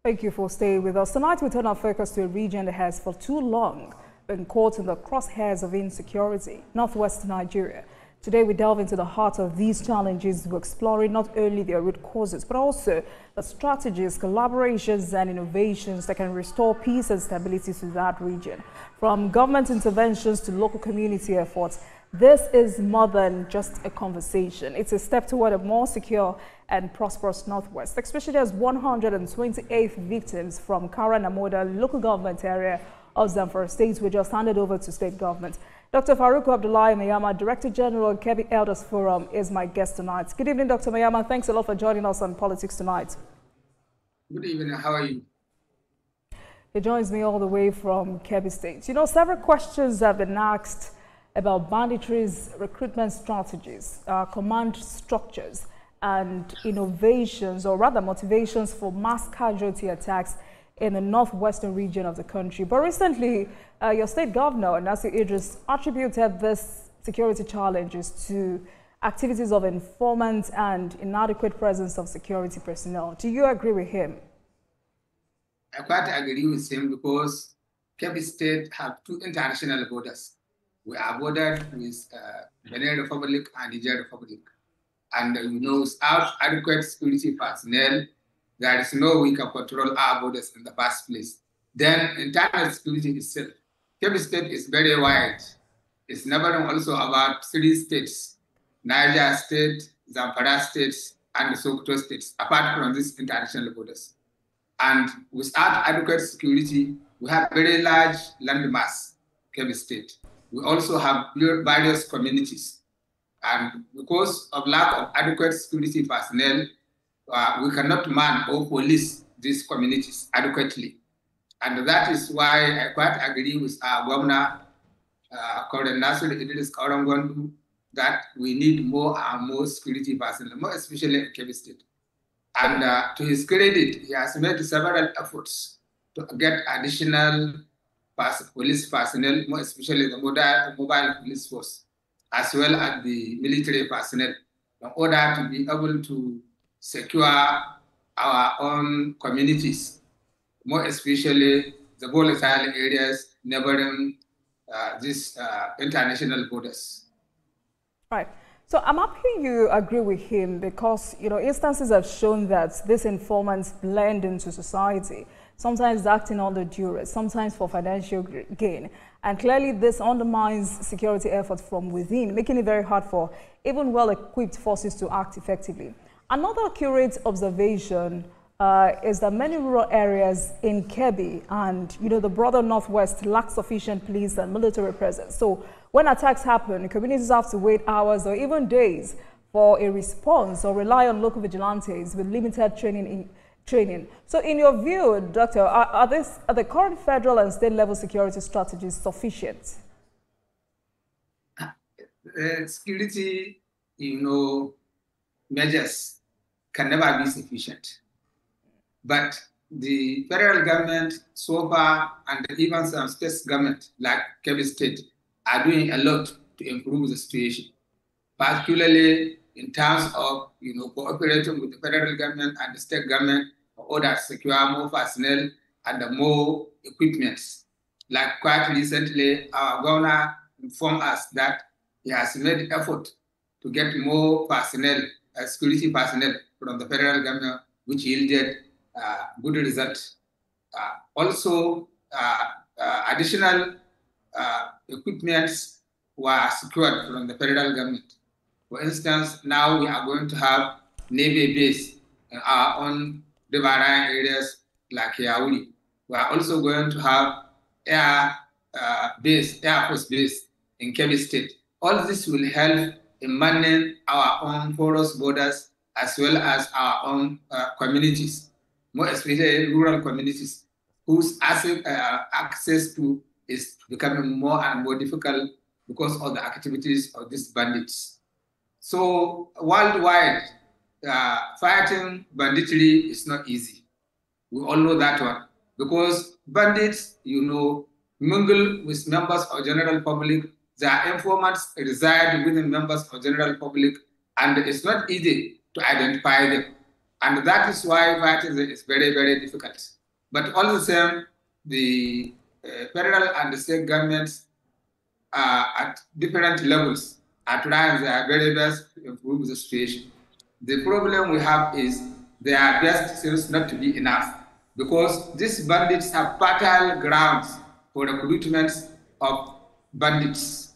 Thank you for staying with us. Tonight, we turn our focus to a region that has for too long been caught in the crosshairs of insecurity, northwest Nigeria. Today, we delve into the heart of these challenges, we're exploring not only their root causes, but also the strategies, collaborations, and innovations that can restore peace and stability to that region. From government interventions to local community efforts, this is more than just a conversation. It's a step toward a more secure and prosperous Northwest, especially as 128 victims from Kara Namoda local government area of Zamfara State were just handed over to state government. Dr. Faruku Maiyama, Director General Kebbi Elders Forum, is my guest tonight. Good evening, Dr. Maiyama. Thanks a lot for joining us on Politics Tonight. Good evening. How are you? He joins me all the way from Kebbi State. You know, several questions have been asked about banditry's recruitment strategies, command structures, and innovations, or rather motivations for mass casualty attacks in the northwestern region of the country. But recently, your state governor, Nasir Idris, attributed these security challenges to activities of informants and inadequate presence of security personnel. Do you agree with him? I quite agree with him because Kebbi State have two international borders. We are bordered with Benin Republic and Niger Republic. And without adequate security personnel, there is no way we can control our borders in the first place. Then internal security itself. Kebbi State is very wide. It's never also about 3 states, Niger State, Zamfara State, and Sokoto states, apart from these international borders. And without adequate security, we have very large landmass, Kebbi State. We also have various communities. And because of lack of adequate security personnel, we cannot man or police these communities adequately. And that is why I quite agree with our governor, Colonel Nasir Idris Kaurangondu, that we need more and more security personnel, more especially in Kebbi State. And to his credit, he has made several efforts to get additional police personnel, more especially the mobile police force, as well as the military personnel, in order to be able to secure our own communities, more especially the volatile areas neighboring these international borders. Right. So I'm happy you agree with him because, instances have shown that these informants blend into society, sometimes acting under duress, sometimes for financial gain. And clearly this undermines security efforts from within, making it very hard for even well-equipped forces to act effectively. Another accurate observation is that many rural areas in Kebbi and the broader Northwest lack sufficient police and military presence. So when attacks happen, communities have to wait hours or even days for a response or rely on local vigilantes with limited training. So in your view, Doctor, are the current federal and state level security strategies sufficient? Security, measures can never be sufficient. But the federal government so far, and even some state government like Kebbi State, are doing a lot to improve the situation, particularly in terms of cooperating with the federal government and the state government in order to secure more personnel and more equipments. Like quite recently, our governor informed us that he has made effort to get more personnel, security personnel from the federal government, which yielded good results. Also, additional equipments were secured from the federal government. For instance, now we are going to have Navy base in our own riverine areas like Yauri. We are also going to have Air Force base in Kebbi State. All this will help in managing our own porous borders as well as our own communities, more especially rural communities, whose access to is becoming more and more difficult because of the activities of these bandits. So worldwide, fighting banditry is not easy. We all know that one because bandits, mingle with members of general public. Their informants reside within members of general public, and it's not easy to identify them. And that is why fighting is very, very difficult. But all the same, the federal and the state governments at different levels are trying their very best to improve the situation. The problem we have is their best seems not to be enough because these bandits have fertile grounds for recruitment of bandits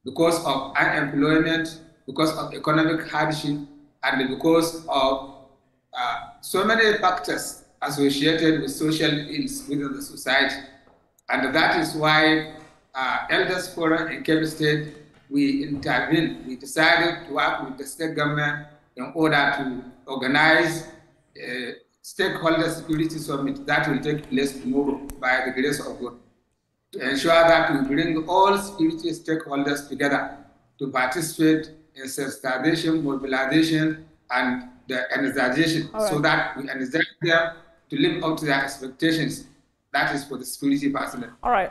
because of unemployment, because of economic hardship, and because of so many factors associated with social ills within the society. And that is why Elders Forum in Kebbi State, we intervened. We decided to work with the state government in order to organize a stakeholder security summit that will take place tomorrow by the grace of God, to ensure that we bring all security stakeholders together to participate in sensitization, mobilization, and the energization, so that we energize them to live up to their expectations. That is for the security personnel. All right.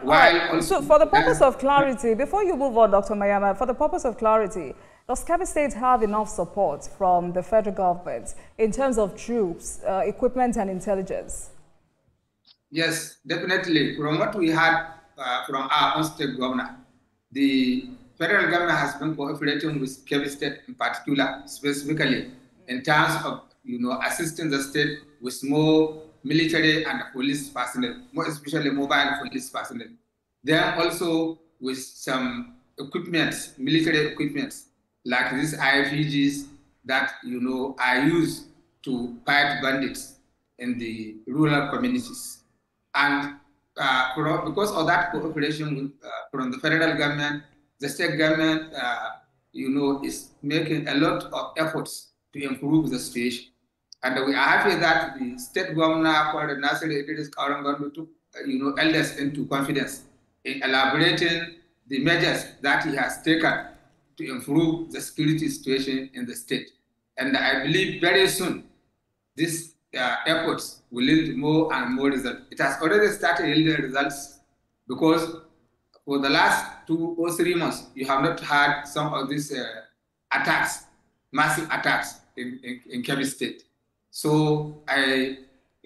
So for the purpose of clarity, before you move on, Dr. Maiyama, for the purpose of clarity, does Kebbi State have enough support from the federal government in terms of troops, equipment, and intelligence? Yes, definitely. From what we had from our own state governor, the federal government has been cooperating with Kebbi State in particular, specifically in terms of assisting the state with more military and police personnel, more especially mobile police personnel. Then also with some equipment, military equipment, like these IFEGs that are used to fight bandits in the rural communities. And because of that cooperation from the federal government, the state government, is making a lot of efforts to improve the situation. And we are happy that the state governor for the National Idris Karangandu took, elders into confidence in elaborating the measures that he has taken to improve the security situation in the state. And I believe very soon these efforts will yield more and more results. It has already started yielding results because for the last 2 or 3 months, you have not had some of these attacks, massive attacks in Kebbi State. So I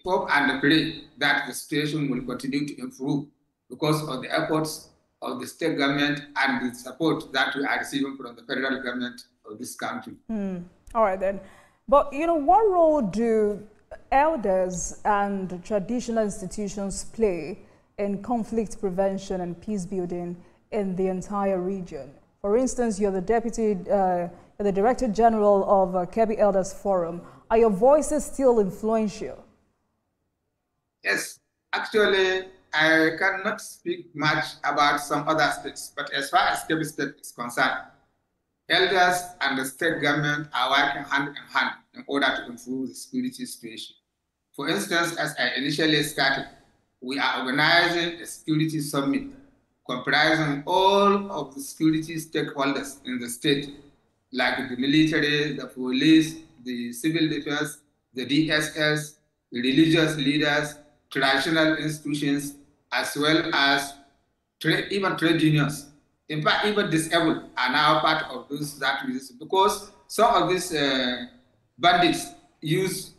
hope and pray that the situation will continue to improve because of the efforts of the state government and the support that we are receiving from the federal government of this country. All right then. But what role do elders and traditional institutions play in conflict prevention and peace building in the entire region? For instance, you're the the Director General of Kebbi Elders Forum. Are your voices still influential? Yes, actually, I cannot speak much about some other states, but as far as Kebbi State is concerned, elders and the state government are working hand in hand in order to improve the security situation. For instance, as I initially started, we are organizing a security summit comprising all of the security stakeholders in the state, like the military, the police, the civil defense, the DSS, the religious leaders, traditional institutions, as well as even trade unions. In fact, even disabled are now part of those that resist because some of these bandits use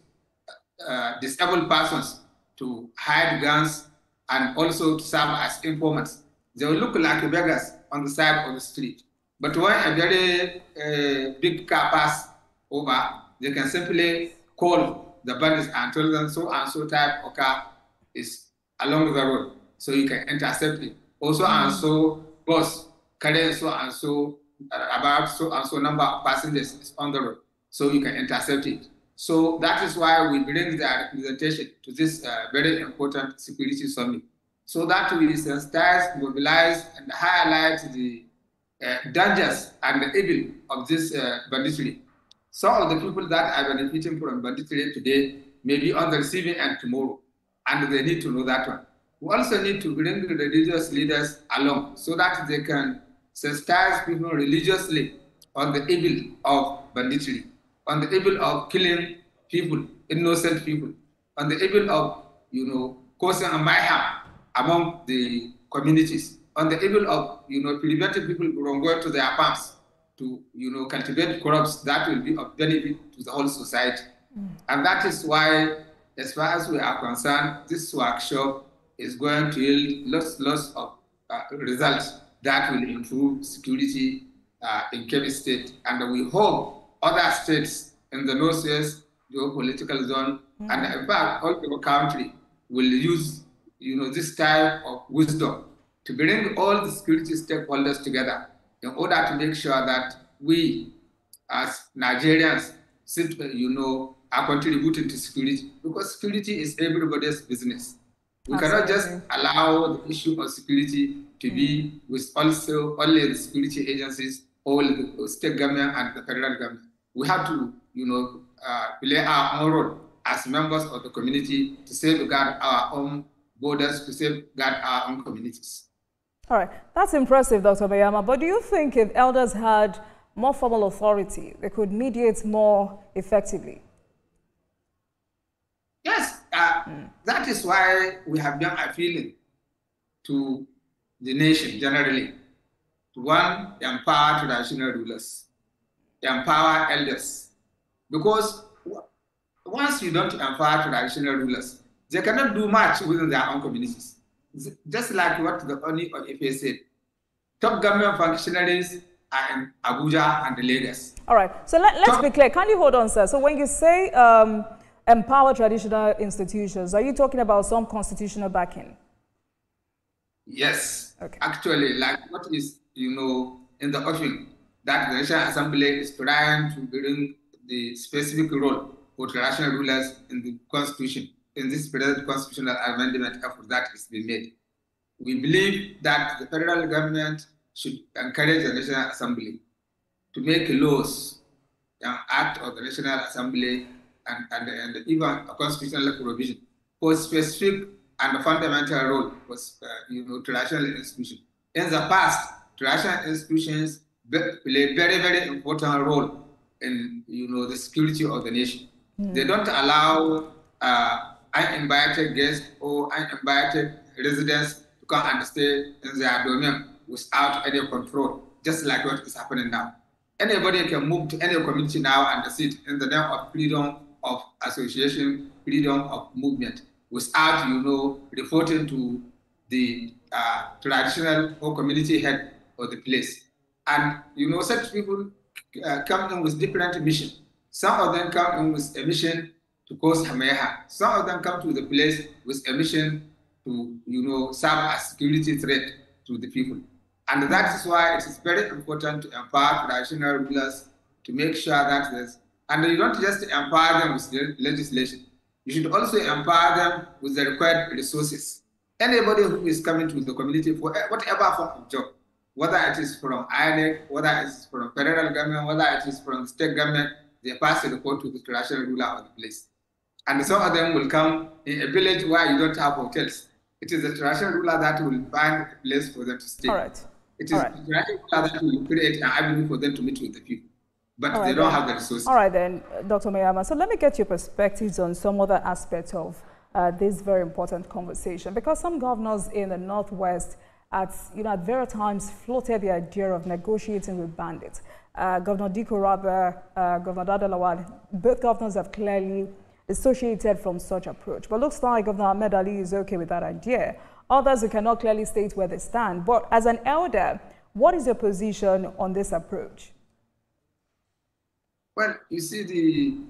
disabled persons to hide guns and also to serve as informants. They will look like beggars on the side of the street. But when a very big car passes over, they can simply call the bandits and tell them so and so type of car is along the road, so you can intercept it. Also and so bus carrying so and so about so and so number of passengers is on the road, so you can intercept it. So that is why we bring the representation to this very important security summit, so that we sensitize, mobilize, and highlight the dangers and the evil of this banditry. Some of the people that are benefiting from banditry today may be on the receiving end tomorrow, and they need to know that one. We also need to bring the religious leaders along so that they can sensitize people religiously on the evil of banditry, on the evil of killing people, innocent people, on the evil of, causing a mayhem among the communities, on the evil of, preventing people from going to their farms to, cultivate crops that will be of benefit to the whole society. And that is why, as far as we are concerned, this workshop is going to yield lots of results that will improve security in Kebbi State. And we hope other states in the Northwest geopolitical zone and in fact all the country will use this type of wisdom to bring all the security stakeholders together in order to make sure that we as Nigerians are contributing to security, because security is everybody's business. We cannot just allow the issue of security to be with also only the security agencies or the state government and the federal government. We have to, play our own role as members of the community to safeguard our own borders, to safeguard our own communities. All right, that's impressive, Dr. Maiyama. But do you think if elders had more formal authority, they could mediate more effectively? Yes, that is why we have been appealing to the nation generally to, one, empower traditional rulers, empower elders. Because once you don't empower traditional rulers, they cannot do much within their own communities. Just like what the Oni of Ife said, top government functionaries are in Abuja and Lagos. All right, so let's be clear. Can you hold on, sir? So when you say empower traditional institutions, are you talking about some constitutional backing? Yes. Okay. Actually, like what is, in the offing, that the National Assembly is trying to bring the specific role for traditional rulers in the Constitution, in this present constitutional amendment effort that is being made. We believe that the federal government should encourage the National Assembly to make laws, an act of the National Assembly, and even a constitutional provision for specific and fundamental role was, traditional institutions. In the past, traditional institutions play very, very important role in, the security of the nation. They don't allow uninvited guests or uninvited residents to come and stay in their domain without any control, just like what is happening now. Anybody can move to any community now and sit in the name of freedom of association, freedom of movement, without, reporting to the traditional or community head of the place. And, such people come in with different missions. Some of them come in with a mission to cause Hameha. Some of them come to the place with a mission to, serve as security threat to the people. And that is why it is very important to empower traditional rulers to make sure that there's, and you don't just empower them with the legislation. You should also empower them with the required resources. Anybody who is coming to the community for whatever form of job, whether it is from INEC, whether it is from federal government, whether it is from the state government, they pass a report to the traditional ruler of the place. And some of them will come in a village where you don't have hotels. It is the traditional ruler that will find a place for them to stay. All right. It is the traditional ruler that will create an avenue for them to meet with the people. But they don't have the resources. All right then, Dr. Maiyama. So let me get your perspectives on some other aspects of this very important conversation, because some governors in the Northwest at various times floated the idea of negotiating with bandits. Governor Diko Rabe, Governor Dadalawal, both governors have clearly dissociated from such approach. But looks like Governor Ahmed Ali is okay with that idea. Others who cannot clearly state where they stand. But as an elder, what is your position on this approach? Well, you see,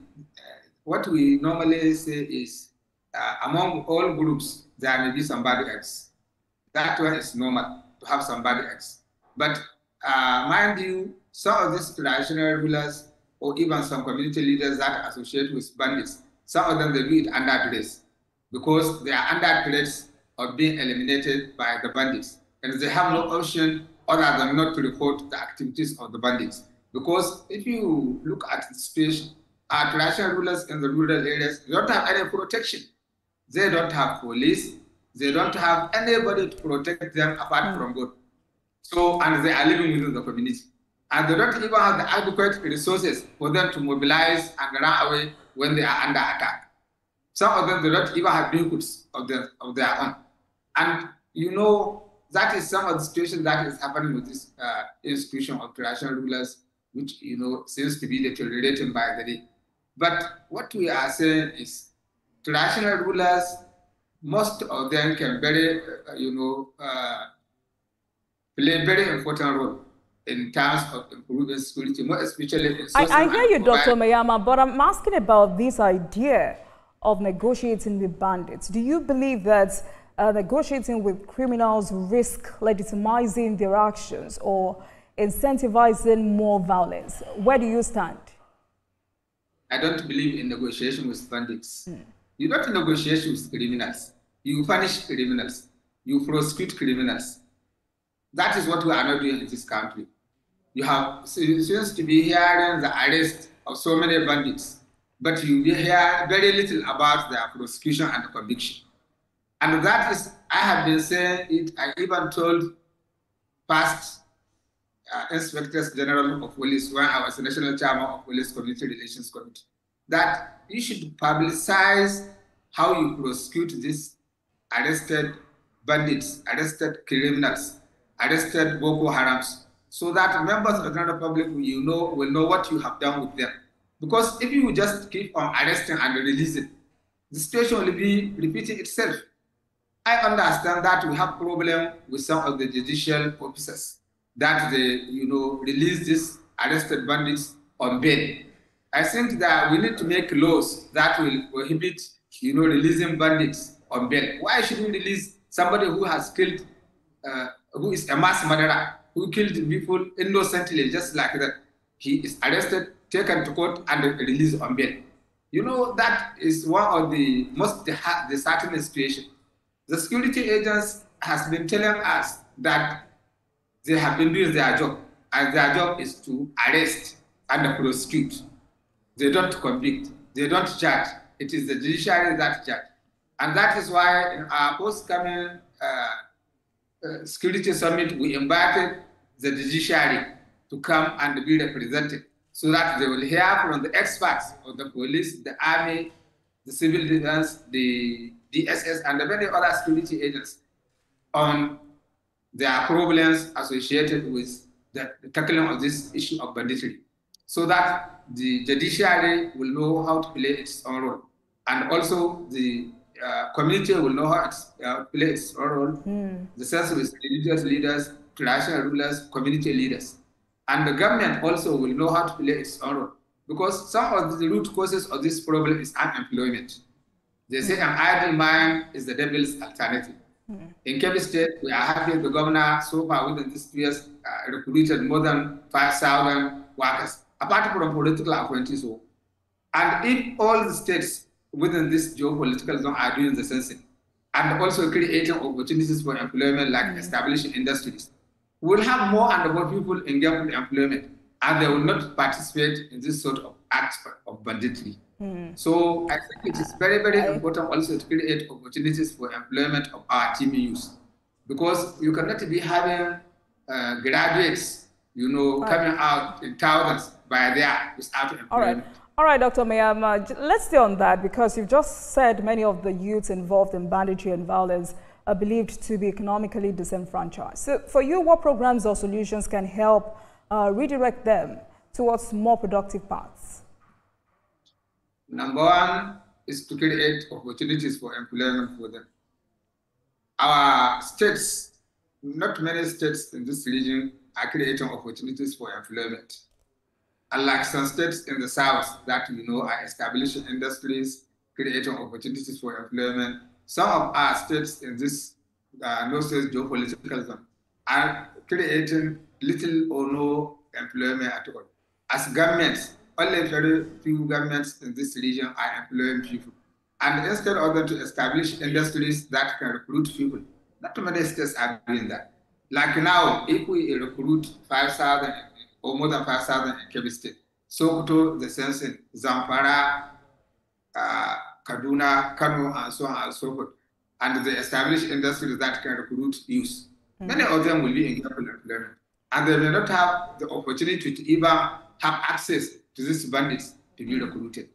what we normally say is among all groups, there may be somebody else. That one is normal, to have somebody else. But mind you, some of these traditional rulers or even some community leaders that associate with bandits, some of them, they do it under duress because they are under threats of being eliminated by the bandits. And they have no option other than not to report the activities of the bandits. Because if you look at the situation, our traditional rulers in the rural areas, they don't have any protection. They don't have police. They don't have anybody to protect them apart from God. So, and they are living within the community. And they don't even have the adequate resources for them to mobilize and run away when they are under attack. Some of them, they don't even have vehicles of their own. And that is some of the situation that is happening with this institution of traditional rulers, which, seems to be deteriorating by the day. But what we are saying is traditional rulers, most of them can play a very important role in terms of improving security, more especially in I sourcing hear and you, Dr. providing. Maiyama, but I'm asking about this idea of negotiating with bandits. Do you believe that negotiating with criminals risk legitimizing their actions or incentivizing more violence? Where do you stand? I don't believe in negotiation with bandits. You don't negotiate with criminals. You punish criminals. You prosecute criminals. That is what we are not doing in this country. You have seems to be hearing the arrest of so many bandits, but you hear very little about their prosecution and conviction. And that is, I have been saying it, I even told past inspectors general of police when I was the national chairman of police community relations committee, that you should publicize how you prosecute these arrested bandits, arrested criminals, arrested Boko Harams, so that members of the general public will know what you have done with them. Because if you just keep on arresting and releasing, the situation will be repeating itself. I understand that we have problem with some of the judicial officers that they, release these arrested bandits on bail. I think that we need to make laws that will prohibit, releasing bandits on bail. Why should we release somebody who has killed, who is a mass murderer, who killed people innocently, just like that? He is arrested, taken to court, and released on bail. That is one of the most disheartening situations. The security agents has been telling us that they have been doing their job, and their job is to arrest and prosecute. They don't convict, they don't judge. It is the judiciary that judge. And that is why in our forthcoming security summit, we invited the judiciary to come and be represented so that they will hear from the experts of the police, the army, the civil defense, the DSS, and the many other security agents on their problems associated with the tackling of this issue of banditry, so that the judiciary will know how to play its own role, and also the community will know how to play its own role. The sense with religious leaders, traditional rulers, community leaders, and the government also will know how to play its own role, because some of the root causes of this problem is unemployment. They say an idle mind is the devil's alternative. In Kebbi State, we are happy the governor so far within these 2 years recruited more than 5,000 workers, apart from political appointees. And if all the states within this geopolitical zone are doing the same thing, and also creating opportunities for employment, like establishing industries, we will have more and more people engaged in employment, and they will not participate in this sort of acts of banditry. So I think it is very, very important also to create opportunities for employment of our team youth, because you cannot be having graduates, coming out in thousands by there without employment. All right, Dr. Maiyama, let's stay on that, because you've just said many of the youths involved in banditry and violence are believed to be economically disenfranchised. So for you, what programs or solutions can help redirect them towards more productive paths? Number one is to create opportunities for employment for them. Our states, not many states in this region, are creating opportunities for employment. Unlike some states in the south that are establishing industries, creating opportunities for employment, some of our states in this northeast geopolitical zone are creating little or no employment at all. As governments, only very few governments in this region are employing people. And instead of them to establish industries that can recruit people, not too many states are doing that. Like now, if we recruit 5,000 or more than 5,000 in Kebbi State, Sokoto, the same thing, Zamfara, Kaduna, Kano, and so on and so forth, and they establish industries that can recruit youth, many of them will be in employment. And they may not have the opportunity to even have access to these bandits to be recruited.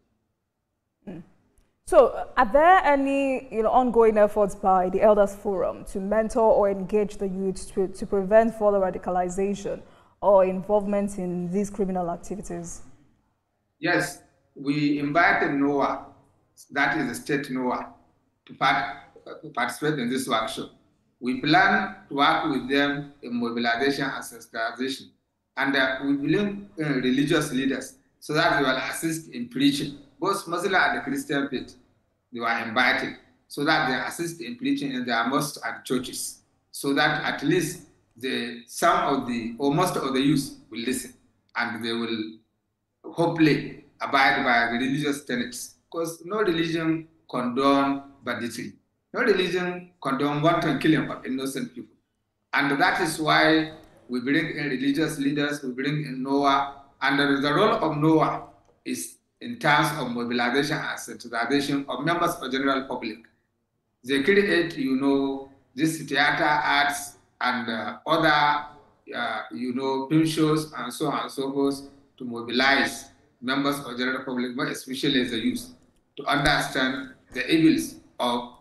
So, are there any ongoing efforts by the Elders Forum to mentor or engage the youth to prevent further radicalization or involvement in these criminal activities? Yes, we invited NOAA, that is the state NOAA, to participate in this workshop. We plan to work with them in mobilization and sensitization. And we bring religious leaders so that they will assist in preaching. Both Muslim and Christian faith, they were invited so that they assist in preaching in their mosques and churches, so that at least some of the, or most of the youth will listen, and they will hopefully abide by the religious tenets. Because no religion condone banditry. No religion condone wanton killing of innocent people. And that is why we bring in religious leaders, we bring in NOAA, and the role of NOAA is in terms of mobilization and sensitization of members of the general public. They create, this theater arts and other, film shows and so on and so forth to mobilize members of the general public, but especially the youth, to understand the evils of,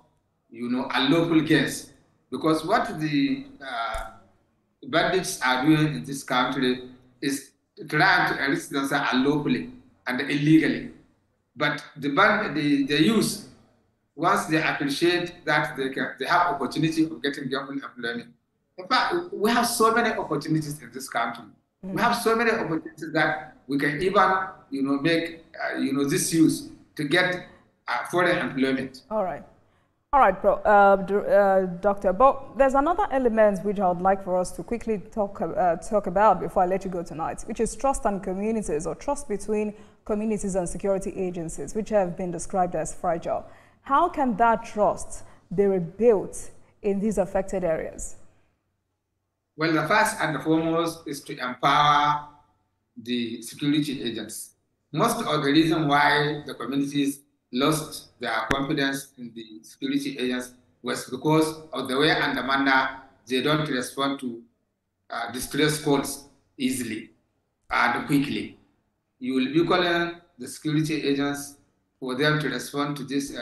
unlawful gains. Because what the bandits are doing in this country is trying to enrich themselves unlawfully and illegally. But the youth, once they appreciate that they have opportunity of getting government employment. In fact, we have so many opportunities in this country. Mm. We have so many opportunities that we can even, make, this youth to get foreign employment. All right. All right, Doctor, but there's another element which I would like for us to quickly talk about before I let you go tonight, which is trust and communities, or trust between communities and security agencies, which have been described as fragile. How can that trust be rebuilt in these affected areas? Well, the first and the foremost is to empower the security agents. Most of the reason why the communities lost their confidence in the security agents was because of the way and the manner they don't respond to distress calls easily and quickly. You will be calling the security agents for them to respond to these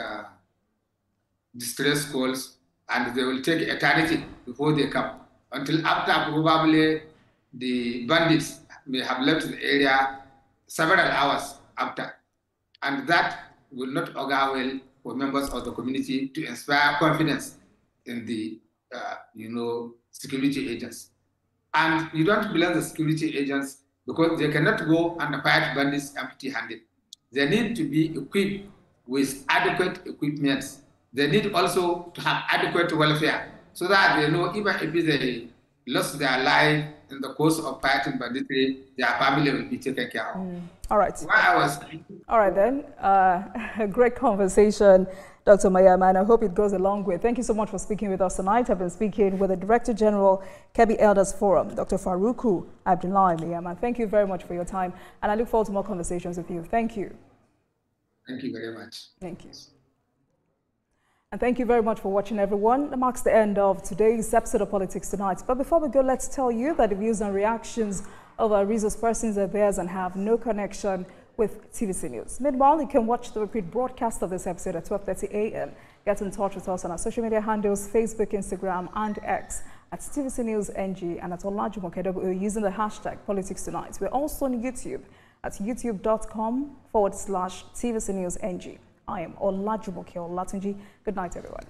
distress calls, and they will take eternity before they come, until after probably the bandits may have left the area several hours after. And that will not augur well for members of the community to inspire confidence in the, security agents. And you don't blame the security agents because they cannot go and fight bandits empty-handed. They need to be equipped with adequate equipment. They need also to have adequate welfare so that they know even if they lost their life in the course of fighting banditry, their family will be taken care of. All right. All right then. A great conversation, Dr. Maiyama, and I hope it goes a long way. Thank you so much for speaking with us tonight. I've been speaking with the Director General, Kebbi Elders Forum, Dr. Faruku Abdullahi Maiyama. Thank you very much for your time, and I look forward to more conversations with you. Thank you. Thank you very much. Thank you. And thank you very much for watching, everyone. That marks the end of today's episode of Politics Tonight. But before we go, let's tell you that the views and reactions of our resource persons are theirs and have no connection with TVC News. Meanwhile, you can watch the repeat broadcast of this episode at 12:30 a.m. Get in touch with us on our social media handles, Facebook, Instagram, and X at TVC News NG and at Olajumoke using the hashtag Politics Tonight. We're also on YouTube at youtube.com/TVC News NG. I am Olajumoke Olatunji. Good night, everyone.